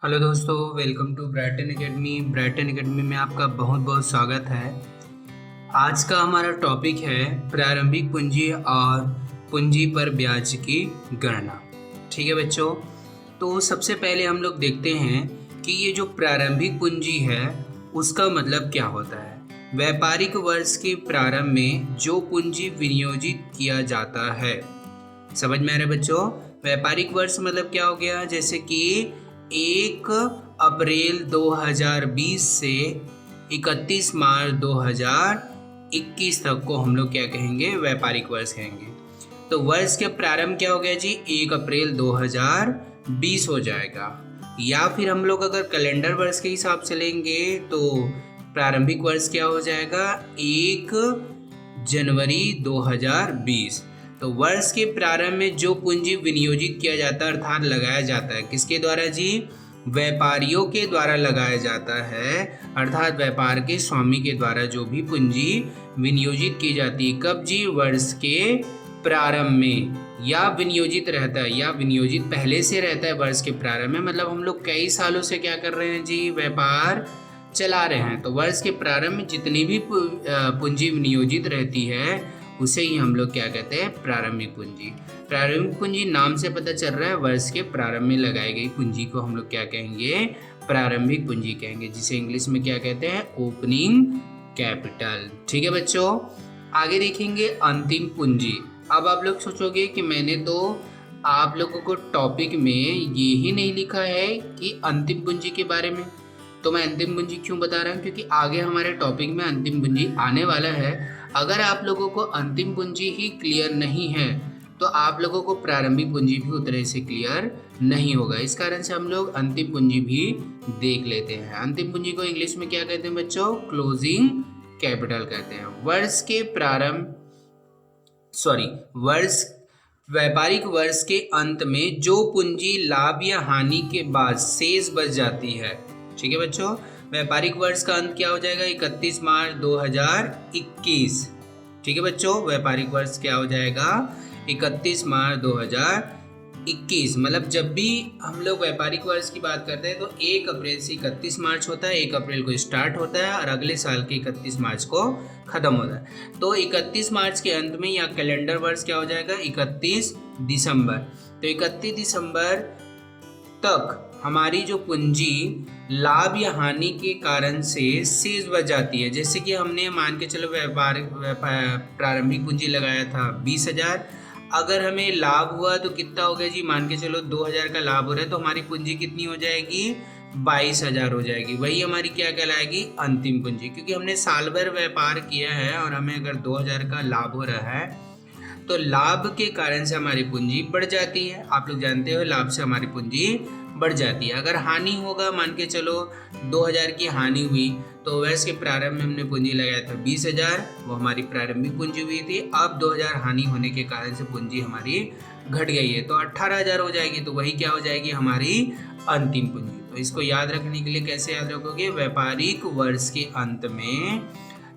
Hello दोस्तों, welcome to Brighton academy. Brighton academy में आपका बहुत बहुत स्वागत है। आज का हमारा टॉपिक है प्रारंभिक पूंजी और पूंजी पर ब्याज की गणना। ठीक है बच्चों, तो सबसे पहले हम लोग देखते हैं कि ये जो प्रारंभिक पूंजी है उसका मतलब क्या होता है। व्यापारिक वर्ष के प्रारंभ में जो पूंजी विनियोजित किया जाता है। समझ में आ रहा है बच्चों? व्यापारिक वर्ष मतलब क्या हो गया, जैसे कि 1 अप्रैल 2020 से 31 मार्च 2021 तक को हम लोग क्या कहेंगे, व्यापारिक वर्ष कहेंगे। तो वर्ष के प्रारंभ क्या हो गया जी, 1 अप्रैल 2020 हो जाएगा। या फिर हम लोग अगर कैलेंडर वर्ष के हिसाब से लेंगे तो प्रारंभिक वर्ष क्या हो जाएगा, 1 जनवरी 2020। तो वर्ष के प्रारंभ में जो पूंजी विनियोजित किया जाता है अर्थात लगाया जाता है, किसके द्वारा जी, व्यापारियों के द्वारा लगाया जाता है, अर्थात व्यापार के स्वामी के द्वारा जो भी पूंजी विनियोजित की जाती है। कब जी, वर्ष के प्रारंभ में। या विनियोजित रहता है या विनियोजित पहले से रहता है वर्ष के प्रारंभ में, मतलब हम लोग कई सालों से क्या कर रहे हैं जी, व्यापार चला रहे हैं। तो वर्ष के प्रारंभ में जितनी भी पूंजी विनियोजित रहती है उसे ही हम लोग क्या कहते हैं, प्रारंभिक पूंजी। प्रारंभिक पूंजी नाम से पता चल रहा है, वर्ष के प्रारंभ में लगाई गई पूंजी को हम लोग क्या कहेंगे, प्रारंभिक पूंजी कहेंगे, जिसे इंग्लिश में क्या कहते हैं, ओपनिंग कैपिटल। ठीक है बच्चों, आगे देखेंगे अंतिम पूंजी। अब आप लोग सोचोगे कि मैंने तो आप लोगों को टॉपिक में ये ही नहीं लिखा है कि अंतिम पूंजी के बारे में, तो मैं अंतिम पूंजी क्यों बता रहा हूँ, क्योंकि आगे हमारे टॉपिक में अंतिम पूंजी आने वाला है। अगर आप लोगों को अंतिम पूंजी ही क्लियर नहीं है तो आप लोगों को प्रारंभिक पूंजी भी उतने से क्लियर नहीं होगा। इस कारण से हम लोग अंतिम पूंजी भी देख लेते हैं। अंतिम पूंजी को इंग्लिश में क्या कहते हैं बच्चों, क्लोजिंग कैपिटल कहते हैं। व्यापारिक वर्ष के अंत में जो पूंजी लाभ या हानि के बाद शेष बच जाती है। ठीक है बच्चों, व्यापारिक वर्ष का अंत क्या हो जाएगा, 31 मार्च 2021। ठीक है बच्चों, व्यापारिक वर्ष क्या हो जाएगा, 31 मार्च 2021। मतलब जब भी हम लोग व्यापारिक वर्ष की बात करते हैं तो 1 अप्रैल से 31 मार्च होता है। 1 अप्रैल को स्टार्ट होता है और अगले साल के 31 मार्च को खत्म होता है। तो 31 मार्च के अंत में या कैलेंडर वर्ष क्या हो जाएगा, 31 दिसंबर। तो 31 दिसंबर तक हमारी जो पूंजी लाभ या हानि के कारण से शेष बच जाती है। जैसे कि हमने मान के चलो प्रारंभिक पूंजी लगाया था 20,000, अगर हमें लाभ हुआ तो कितना हो गया जी, मान के चलो 2,000 का लाभ हो रहा है, तो हमारी पूंजी कितनी हो जाएगी, 22,000 हो जाएगी। वही हमारी क्या कहलाएगी, अंतिम पूंजी। क्योंकि हमने साल भर व्यापार किया है और हमें अगर 2,000 का लाभ हो रहा है तो लाभ के कारण से हमारी पूंजी बढ़ जाती है। आप लोग जानते हो लाभ से हमारी पूंजी बढ़ जाती है। अगर हानि होगा, मान के चलो 2,000 की हानि हुई, तो वर्ष के प्रारंभ में हमने पूंजी लगाया था 20,000, वो हमारी प्रारंभिक पूंजी हुई थी। अब 2,000 हानि होने के कारण से पूंजी हमारी घट गई है, तो 18,000 हो जाएगी। तो वही क्या हो जाएगी, हमारी अंतिम पूंजी। तो इसको याद रखने के लिए कैसे याद रखोगे, व्यापारिक वर्ष के अंत में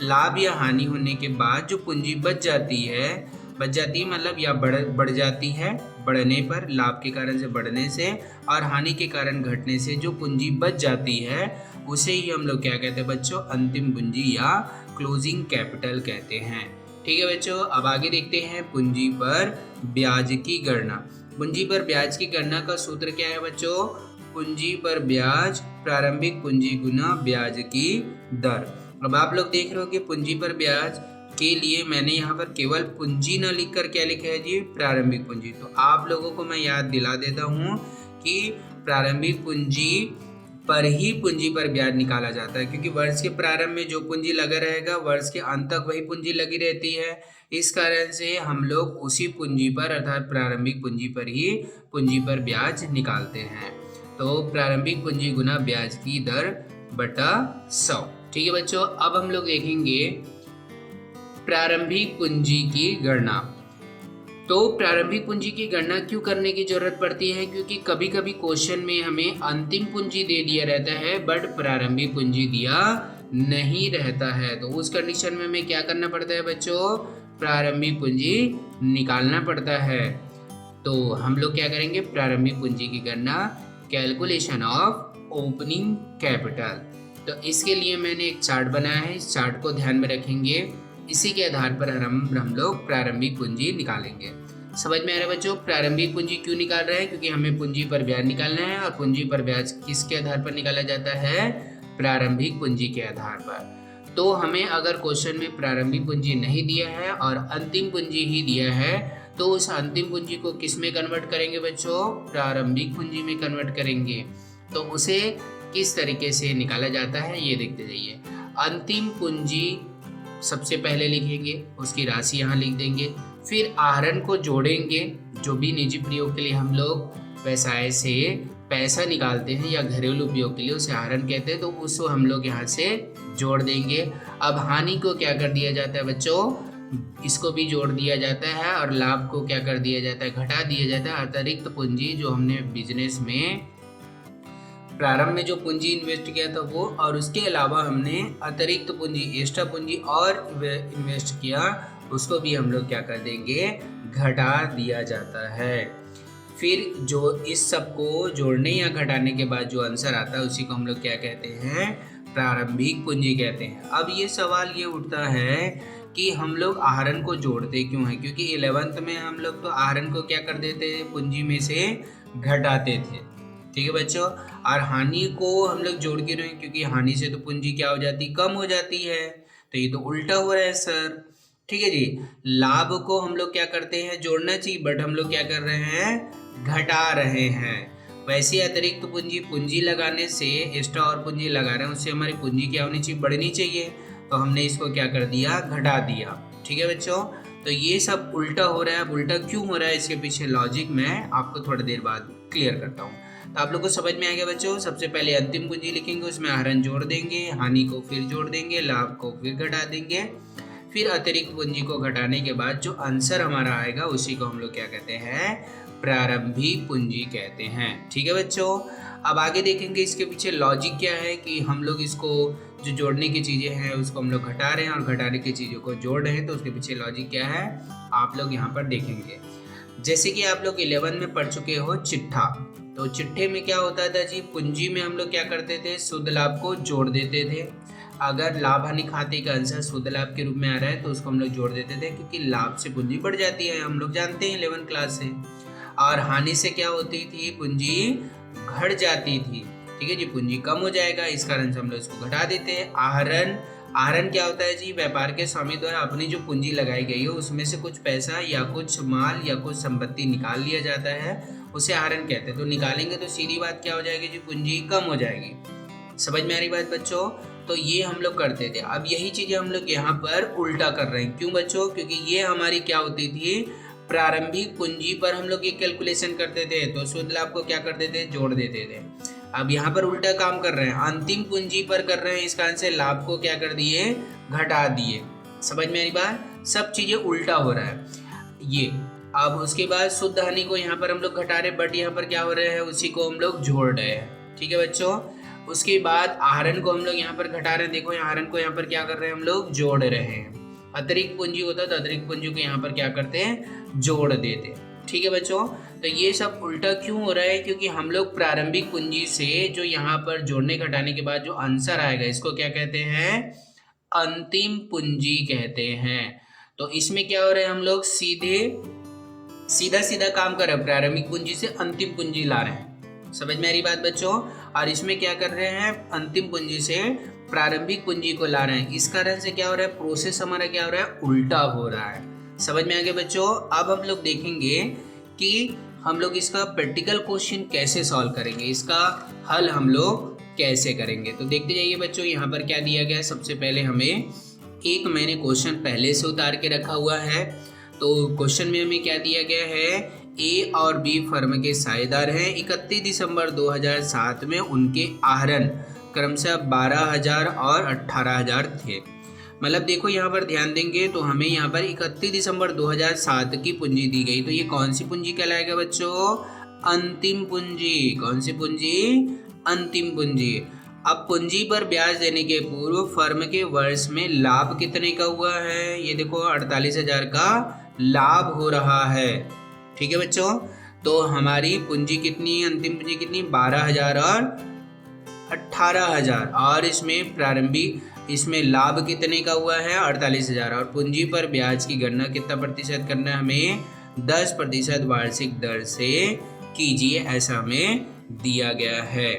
लाभ या हानि होने के बाद जो पूंजी बच जाती है मतलब या बढ़ जाती है, बढ़ने पर, लाभ के कारण से बढ़ने से और हानि के कारण घटने से जो पूंजी बच जाती है उसे ही हम लोग क्या कहते हैं बच्चों, अंतिम पूंजी या क्लोजिंग कैपिटल कहते हैं। ठीक है बच्चों, अब आगे देखते हैं पूंजी पर ब्याज की गणना। पूंजी पर ब्याज की गणना का सूत्र क्या है बच्चों, पूंजी पर ब्याज प्रारंभिक पूंजी गुना ब्याज की दर। अब आप लोग देख रहे हो कि पूंजी पर ब्याज के लिए मैंने यहाँ पर केवल पूंजी न लिखकर क्या लिखा है जी, प्रारंभिक पूंजी। तो आप लोगों को मैं याद दिला देता हूँ कि प्रारंभिक पूंजी पर ही पूंजी पर ब्याज निकाला जाता है, क्योंकि वर्ष के प्रारंभ में जो पूंजी लगा रहेगा वर्ष के अंत तक वही पूंजी लगी रहती है। इस कारण से हम लोग उसी पूंजी पर अर्थात प्रारंभिक पूंजी पर ही पूंजी पर ब्याज निकालते हैं। तो प्रारंभिक पूंजी गुना ब्याज की दर बटा 100। ठीक है बच्चों, अब हम लोग देखेंगे प्रारंभिक पूंजी की गणना। तो प्रारंभिक पूंजी की गणना क्यों करने की जरूरत पड़ती है, क्योंकि कभी कभी क्वेश्चन में हमें अंतिम पूंजी दे दिया रहता है बट प्रारंभिक पूंजी दिया नहीं रहता है। तो उस कंडीशन में हमें क्या करना पड़ता है बच्चों, प्रारंभिक पूंजी निकालना पड़ता है। तो हम लोग क्या करेंगे, प्रारंभिक पूंजी की गणना, कैलकुलेशन ऑफ ओपनिंग कैपिटल। तो इसके लिए मैंने एक चार्ट बनाया है, इस चार्ट को ध्यान में रखेंगे, इसी के आधार पर हम लोग प्रारंभिक पूंजी निकालेंगे। समझ में आ रहा है बच्चों? प्रारंभिक पूंजी क्यों निकाल रहे हैं? क्योंकि हमें पूंजी पर ब्याज निकालना है, और पूंजी पर ब्याज किसके आधार पर निकाला जाता है? प्रारंभिक पूंजी के आधार पर। तो हमें अगर क्वेश्चन में प्रारंभिक पूंजी नहीं दिया है और अंतिम पूंजी ही दिया है, तो उस अंतिम पूंजी को किस में कन्वर्ट करेंगे बच्चों? प्रारंभिक पूंजी में कन्वर्ट करेंगे। तो उसे किस तरीके से निकाला जाता है ये देखते जाइए। अंतिम पूंजी सबसे पहले लिखेंगे, उसकी राशि यहाँ लिख देंगे, फिर आहरण को जोड़ेंगे। जो भी निजी प्रयोग के लिए हम लोग व्यवसाय से पैसा निकालते हैं या घरेलू उपयोग के लिए उसे आहरण कहते हैं, तो उसको हम लोग यहाँ से जोड़ देंगे। अब हानि को क्या कर दिया जाता है बच्चों? इसको भी जोड़ दिया जाता है, और लाभ को क्या कर दिया जाता है? घटा दिया जाता है। अतिरिक्त पूंजी जो हमने बिजनेस में प्रारंभ में जो पूंजी इन्वेस्ट किया था वो, और उसके अलावा हमने अतिरिक्त पूंजी, एक्स्ट्रा पूंजी और इन्वेस्ट किया, उसको भी हम लोग क्या कर देंगे? घटा दिया जाता है। फिर जो इस सब को जोड़ने या घटाने के बाद जो आंसर आता है उसी को हम लोग क्या कहते हैं? प्रारंभिक पूंजी कहते हैं। अब ये सवाल ये उठता है कि हम लोग आहरण को जोड़ते क्यों हैं? क्योंकि 11th में हम लोग तो आहरण को क्या कर देते थे? पूंजी में से घटाते थे, ठीक है बच्चों। और हानि को हम लोग जोड़ के रहे, क्योंकि हानि से तो पूंजी क्या हो जाती? कम हो जाती है। तो ये तो उल्टा हो रहा है सर, ठीक है जी। लाभ को हम लोग क्या करते हैं? जोड़ना चाहिए, बट हम लोग क्या कर रहे हैं? घटा रहे हैं। वैसे अतिरिक्त पूंजी, पूंजी लगाने से, एक्स्ट्रा और पूंजी लगा रहे हैं, उससे हमारी पूंजी क्या होनी चाहिए? बढ़नी चाहिए। तो हमने इसको क्या कर दिया? घटा दिया, ठीक है बच्चों। तो ये सब उल्टा हो रहा है। अब उल्टा क्यों हो रहा है इसके पीछे लॉजिक मैं आपको थोड़ी देर बाद क्लियर करता हूँ। तो आप लोग को समझ में आ गया बच्चों? सबसे पहले अंतिम पूंजी लिखेंगे, उसमें आहरण जोड़ देंगे, हानि को फिर जोड़ देंगे, लाभ को फिर घटा देंगे, फिर अतिरिक्त पूंजी को घटाने के बाद जो आंसर हमारा आएगा उसी को हम लोग क्या कहते हैं? प्रारंभिक पूंजी कहते हैं, ठीक है बच्चों। अब आगे देखेंगे इसके पीछे लॉजिक क्या है, कि हम लोग इसको जो जोड़ने की चीज़ें हैं उसको हम लोग घटा रहे हैं और घटाने की चीज़ों को जोड़ रहे हैं, तो उसके पीछे लॉजिक क्या है आप लोग यहाँ पर देखेंगे। जैसे कि आप लोग 11 में पढ़ चुके हो चिट्ठा, तो चिट्ठे में क्या होता था जी? पूंजी में हम लोग क्या करते थे? शुद्ध लाभ को जोड़ देते थे। अगर लाभ हानि खाते का आंसर शुद्ध लाभ के रूप में आ रहा है तो उसको हम लोग जोड़ देते थे, क्योंकि लाभ से पूंजी बढ़ जाती है, हम लोग जानते हैं 11 क्लास से। और हानि से क्या होती थी? पूंजी घट जाती थी, ठीक है जी। पूंजी कम हो जाएगा, इस कारण से हम लोग इसको घटा देते हैं। आहरण, आहरण क्या होता है जी? व्यापार के स्वामी द्वारा अपनी जो पूंजी लगाई गई हो उसमें से कुछ पैसा या कुछ माल या कुछ संपत्ति निकाल लिया जाता है, उसे आहरण कहते हैं। तो निकालेंगे तो सीधी बात क्या हो जाएगी जी? पूंजी कम हो जाएगी। समझ में आ रही बात बच्चों? तो ये हम लोग करते थे। अब यही चीजें हम लोग यहाँ पर उल्टा कर रहे हैं। क्यों बच्चों? क्योंकि ये हमारी क्या होती थी? प्रारंभिक पूंजी पर हम लोग ये कैलकुलेशन करते थे, तो शुद्ध लाभ को क्या करते थे? जोड़ देते थे। अब यहाँ पर उल्टा काम कर रहे हैं, अंतिम पूंजी पर कर रहे हैं, इस कारण से लाभ को क्या कर दिए? घटा दिए। समझ में आ रही बात? सब चीजें उल्टा हो रहा है ये। अब उसके बाद शुद्ध हानि को यहाँ पर हम लोग घटा रहे, बट यहाँ पर क्या हो रहा है? उसी को हम लोग जोड़ रहे हैं, ठीक है बच्चों। उसके बाद आहरण को हम लोग यहाँ पर घटा रहे हैं, देखो आहरण को यहाँ पर क्या कर रहे हैं? हम लोग जोड़ रहे हैं। अतिरिक्त पूंजी होता तो अतिरिक्त पूंजी को यहाँ पर क्या करते हैं? जोड़ देते, ठीक है बच्चों। तो ये सब उल्टा क्यों हो रहा है? क्योंकि हम लोग प्रारंभिक पूंजी से जो यहाँ पर जोड़ने घटाने के बाद जो आंसर आएगा इसको क्या कहते हैं? अंतिम पूंजी कहते हैं। तो इसमें क्या हो रहा है? हम लोग सीधा सीधा काम कर रहे हैं, प्रारंभिक पूंजी से अंतिम पूंजी ला रहे हैं। समझ में आ रही बात बच्चों? और इसमें क्या कर रहे हैं? अंतिम पूंजी से प्रारंभिक पूंजी को ला रहे हैं। इस कारण से क्या हो रहा है? प्रोसेस हमारा क्या हो रहा है? उल्टा हो रहा है। समझ में आ गया बच्चों? अब हम लोग देखेंगे कि हम लोग इसका प्रैक्टिकल क्वेश्चन कैसे सॉल्व करेंगे, इसका हल हम लोग कैसे करेंगे। तो देखते जाइए बच्चों, यहाँ पर क्या दिया गया है। सबसे पहले हमें एक मैंने क्वेश्चन पहले से उतार के रखा हुआ है। तो क्वेश्चन में हमें क्या दिया गया है? ए और बी फर्म के साझेदार हैं। 31 दिसंबर 2007 में उनके आहरण क्रमशः 12,000 और 18,000 थे। मतलब देखो यहाँ पर ध्यान देंगे तो हमें यहाँ पर 31 दिसंबर 2007 की पूंजी दी गई। तो ये कौन सी पूंजी कहलाएगा बच्चों? अंतिम पूंजी। कौन सी पूंजी? अंतिम पूंजी। अब पूंजी पर ब्याज देने के पूर्व फर्म के वर्ष में लाभ कितने का हुआ है? ये देखो 48,000 का लाभ हो रहा है, ठीक है बच्चों। तो हमारी पूंजी कितनी? अंतिम पूंजी कितनी? 12,000 और 18,000 और इसमें प्रारंभिक इसमें लाभ कितने का हुआ है 48,000 और पूंजी पर ब्याज की गणना कितना प्रतिशत करना है हमें 10% वार्षिक दर से कीजिए, ऐसा हमें दिया गया है।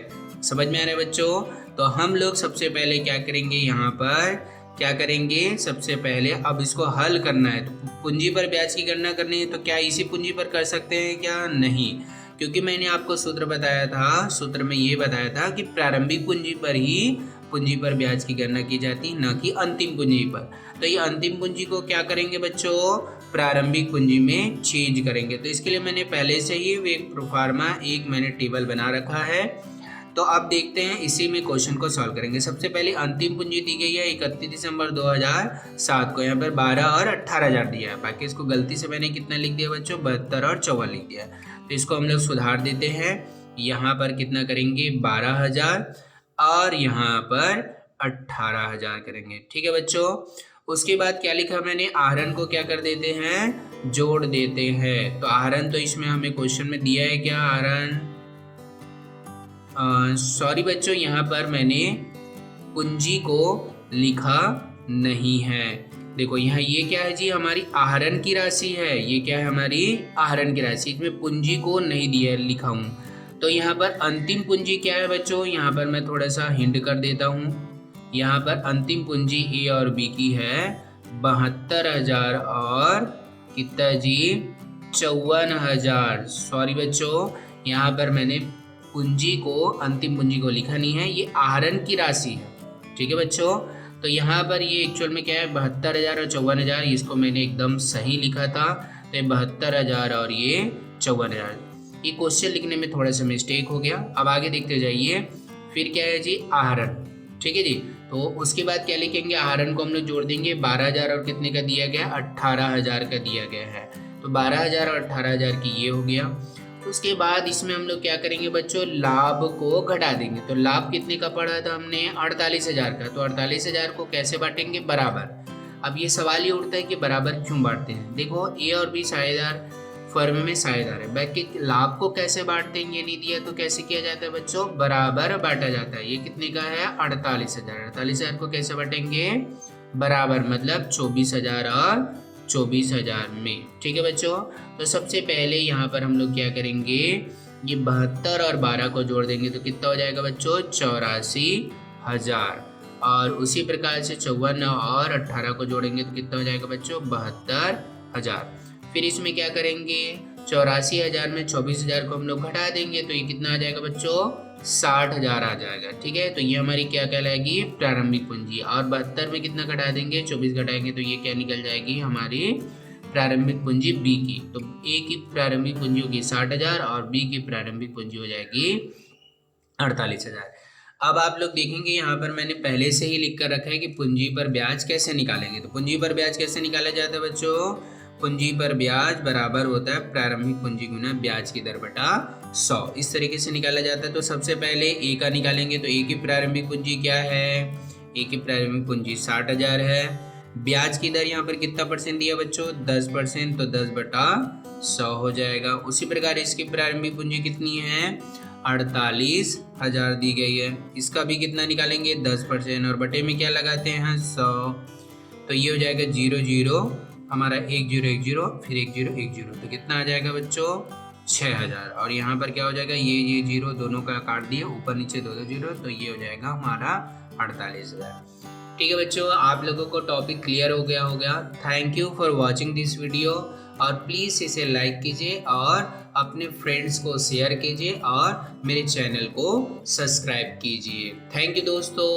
समझ में आ रहा है बच्चों? तो हम लोग सबसे पहले क्या करेंगे, यहाँ पर क्या करेंगे, सबसे पहले अब इसको हल करना है। तो पूंजी पर ब्याज की गणना करनी है तो क्या इसी पूंजी पर कर सकते हैं क्या? नहीं, क्योंकि मैंने आपको सूत्र बताया था, सूत्र में ये बताया था कि प्रारंभिक पूंजी पर ही पूंजी पर ब्याज की गणना की जाती, न कि अंतिम पूंजी पर। तो ये अंतिम पूंजी को क्या करेंगे बच्चों, प्रारंभिक पूंजी में चेंज करेंगे। तो इसके लिए मैंने पहले से ही एक प्रोफार्मा एक मैंने टेबल बना रखा है। तो अब देखते हैं इसी में क्वेश्चन को सॉल्व करेंगे। सबसे पहले अंतिम पूंजी दी गई है 31 दिसंबर 2007 को, यहाँ पर 12 और 18,000 दिया है। बाकी इसको गलती से मैंने कितना लिख दिया बच्चों, 72 और 54 लिख दिया। तो इसको हम लोग सुधार देते हैं। यहाँ पर कितना करेंगे 12,000 और यहाँ पर 18,000 करेंगे। ठीक है बच्चों। उसके बाद क्या लिखा मैंने, आहरण को क्या कर देते हैं, जोड़ देते हैं। तो आहरण तो इसमें हमें क्वेश्चन में दिया है क्या, आहरण सॉरी बच्चों, यहाँ पर मैंने पूंजी को लिखा नहीं है। देखो यहाँ ये क्या है जी, हमारी आहरण की राशि है। ये क्या है, हमारी आहरण की राशि, इसमें पूंजी को नहीं दिया लिखा हूँ। तो यहाँ पर अंतिम पूंजी क्या है बच्चों, यहाँ पर मैं थोड़ा सा हिंट कर देता हूँ। यहाँ पर अंतिम पूंजी ए और बी की है 72,000 और कितना जी 54,000। सॉरी बच्चों, यहाँ पर मैंने पूंजी को, अंतिम पूंजी को लिखा नहीं है, ये आहरण की राशि है। ठीक है बच्चों। तो यहाँ पर ये एक्चुअल में क्या है 72,000 और 54,000, इसको मैंने एकदम सही लिखा था। तो 72,000 और ये 54,000, ये क्वेश्चन लिखने में थोड़ा सा मिस्टेक हो गया। अब आगे देखते जाइए। फिर क्या है जी, आहरण। ठीक है जी। तो उसके बाद क्या लिखेंगे, आहरण को हम लोग जोड़ देंगे। 12,000 और कितने का दिया गया, 18,000 का दिया गया है। तो 12,000 और 18,000 की ये हो गया। उसके बाद इसमें हम लोग क्या करेंगे बच्चों, लाभ को घटा देंगे। तो लाभ कितने का पड़ा था हमने, 48,000 का। तो 48,000 को कैसे बांटेंगे, बराबर। अब ये सवाल ये उठता है कि बराबर क्यों बांटते हैं। देखो ए और बी साझेदार, फर्म में साझेदार है। बाकी लाभ को कैसे बांटते हैं ये नहीं दिया, तो कैसे किया जाता है बच्चों, बराबर बांटा जाता है। ये कितने का है 48,000। 48,000 को कैसे बांटेंगे, बराबर, मतलब 24,000 और 24,000 में। ठीक है बच्चों। तो सबसे पहले यहाँ पर हम लोग क्या करेंगे, ये 72 और 12 को जोड़ देंगे तो कितना हो जाएगा बच्चों, 84,000। और उसी प्रकार से 54 और 18 को जोड़ेंगे तो कितना हो जाएगा बच्चों, 72,000। फिर इसमें क्या करेंगे, 84,000 में 24,000 को हम लोग घटा देंगे तो ये कितना आ जाएगा बच्चों, 60,000 आ जाएगा। ठीक है। तो ये हमारी क्या कहलाएगी, प्रारंभिक पूंजी। और 72 में कितना घटा देंगे, 24 घटाएंगे तो ये क्या निकल जाएगी, हमारी प्रारंभिक पूंजी बी की। तो ए की प्रारंभिक पूंजी होगी 60,000 और बी की प्रारंभिक पूंजी हो जाएगी 48,000। अब आप लोग देखेंगे यहाँ पर मैंने पहले से ही लिख कर रखा है कि पूंजी पर ब्याज कैसे निकालेंगे। तो पूंजी पर ब्याज कैसे निकाला जाता है बच्चों, पूंजी पर ब्याज बराबर होता है प्रारंभिक पूंजी गुना ब्याज की दर बटा 100। इस तरीके से निकाला जाता है। तो सबसे पहले ए का निकालेंगे। तो ए की प्रारंभिक पूंजी क्या है, ए की प्रारंभिक पूंजी 60,000 है। ब्याज की दर यहाँ पर कितना परसेंट दिया बच्चों, 10%। तो 10 बटा 100 हो जाएगा। उसी प्रकार इसकी प्रारंभिक पूंजी कितनी है, 48,000 दी गई है। इसका भी कितना निकालेंगे, 10% और बटे में क्या लगाते हैं, 100। तो ये हो जाएगा 0 0, हमारा 1 0 1 0, फिर 1 0 1 0। तो कितना आ जाएगा बच्चों, 6,000। और यहाँ पर क्या हो जाएगा, ये 0 दोनों का काट दिया, ऊपर नीचे 2 0, तो ये हो जाएगा हमारा 48,000। ठीक है बच्चों, आप लोगों को टॉपिक क्लियर हो गया होगा। Thank you for watching this video. और प्लीज़ इसे लाइक कीजिए और अपने फ्रेंड्स को शेयर कीजिए और मेरे चैनल को सब्सक्राइब कीजिए। थैंक यू दोस्तों।